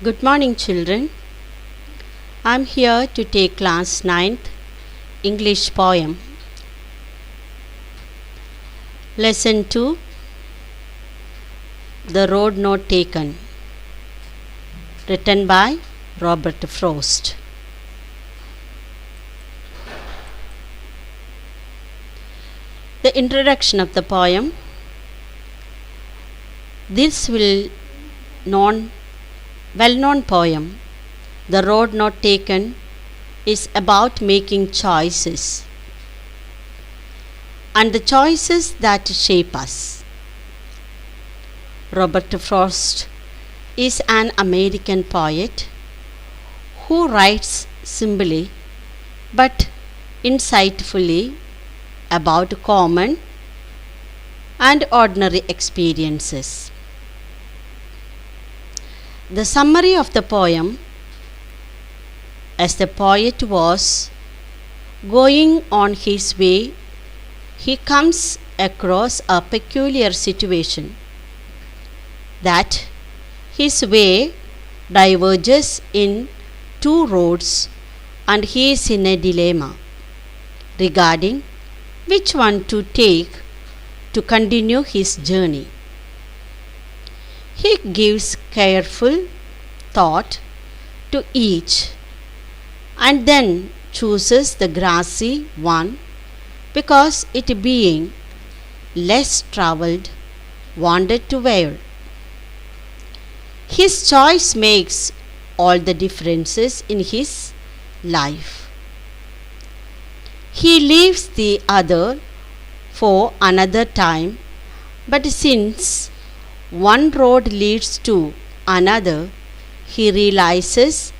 Good morning, children. I'm here to take class 9th English poem. Lesson 2, The Road Not Taken, written by Robert Frost. The introduction of the poem. This well-known poem, The Road Not Taken, is about making choices and the choices that shape us. Robert Frost is an American poet who writes simply but insightfully about common and ordinary experiences. The summary of the poem: as the poet was going on his way, he comes across a peculiar situation that his way diverges in two roads, and he is in a dilemma regarding which one to take to continue his journey. He gives careful thought to each and then chooses the grassy one because it, being less travelled, wanted to wear. His choice makes all the differences in his life. He leaves the other for another time, but since one road leads to another, he realizes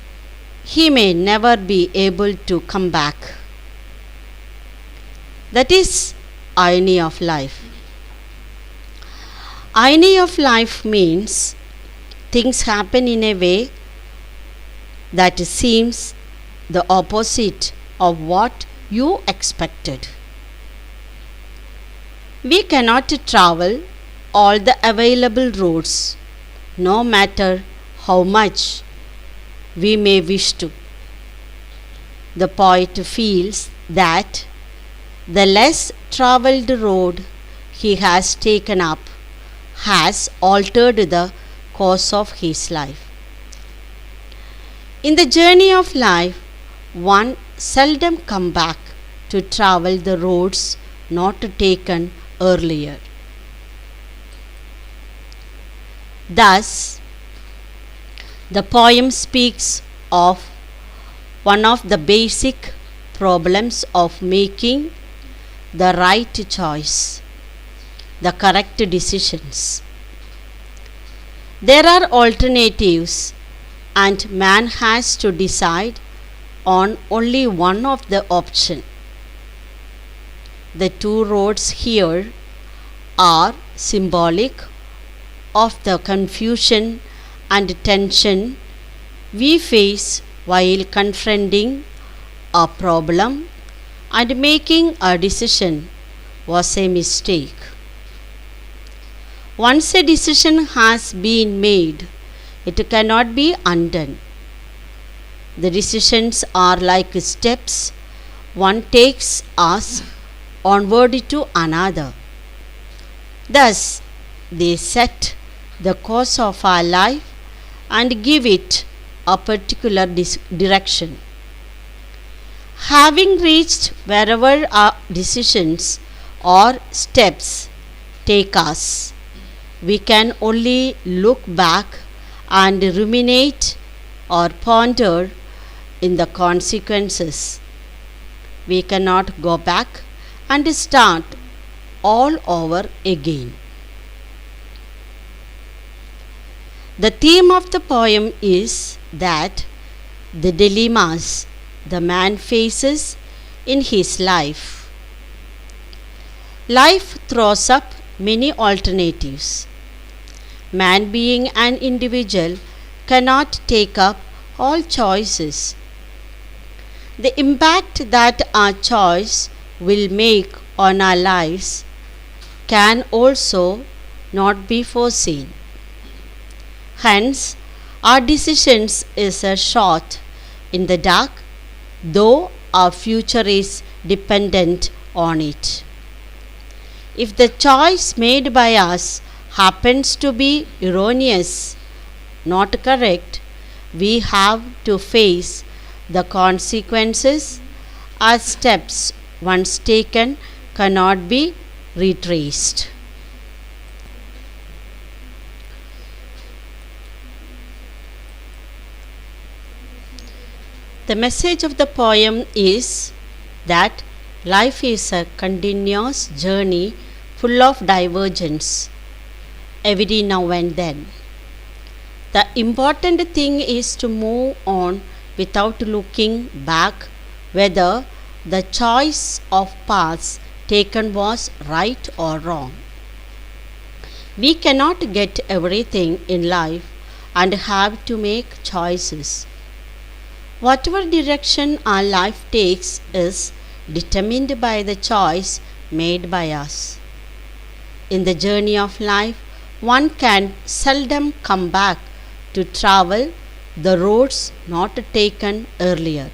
he may never be able to come back. That is irony of life. Irony of life means things happen in a way that seems the opposite of what you expected. We cannot travel all the available roads, no matter how much we may wish to. The poet feels that the less travelled road he has taken up has altered the course of his life. In the journey of life, one seldom comes back to travel the roads not taken earlier. Thus, the poem speaks of one of the basic problems of making the right choice, the correct decisions. There are alternatives, and man has to decide on only one of the options. The two roads here are symbolic of the confusion and tension we face while confronting a problem and making a decision was a mistake. Once a decision has been made, it cannot be undone. The decisions are like steps one takes us onward to another. Thus, they set the course of our life and give it a particular direction. Having reached wherever our decisions or steps take us, we can only look back and ruminate or ponder in the consequences. We cannot go back and start all over again. The theme of the poem is that the dilemmas the man faces in his life. Life throws up many alternatives. Man, being an individual, cannot take up all choices. The impact that our choice will make on our lives can also not be foreseen. Hence, Our decisions is a shot in the dark, though our future is dependent on it. If the choice made by us happens to be erroneous, not correct, we have to face the consequences. Our steps, once taken, cannot be retraced. The message of the poem is that life is a continuous journey full of divergence every now and then. The important thing is to move on without looking back whether the choice of paths taken was right or wrong. We cannot get everything in life and have to make choices. Whatever direction our life takes is determined by the choice made by us. In the journey of life, one can seldom come back to travel the roads not taken earlier.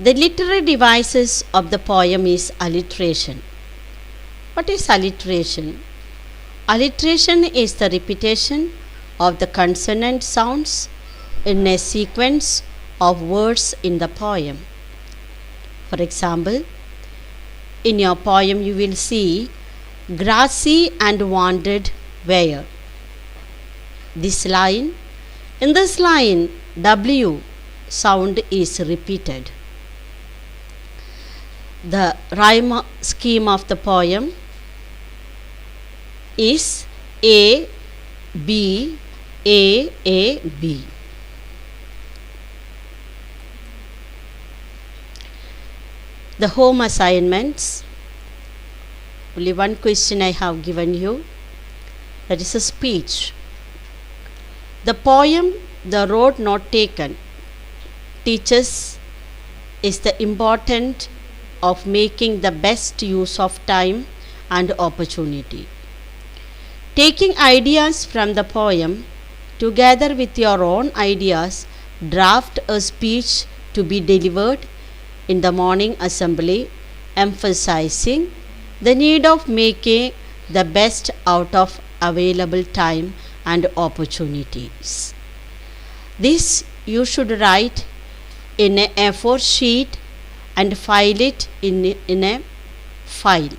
The literary devices of the poem is alliteration. What is alliteration? Alliteration is the repetition of the consonant sounds in a sequence of words in the poem. For example, in your poem you will see grassy and wandered where. In this line, W sound is repeated. The rhyme scheme of the poem is A, B, A, B. The home assignments. Only one question I have given you. That is a speech. The poem The Road Not Taken teaches is the importance of making the best use of time and opportunity. Taking ideas from the poem together with your own ideas, draft a speech to be delivered in the morning assembly, emphasizing the need of making the best out of available time and opportunities. This you should write in a A4 sheet and file it in a file.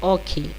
Okay.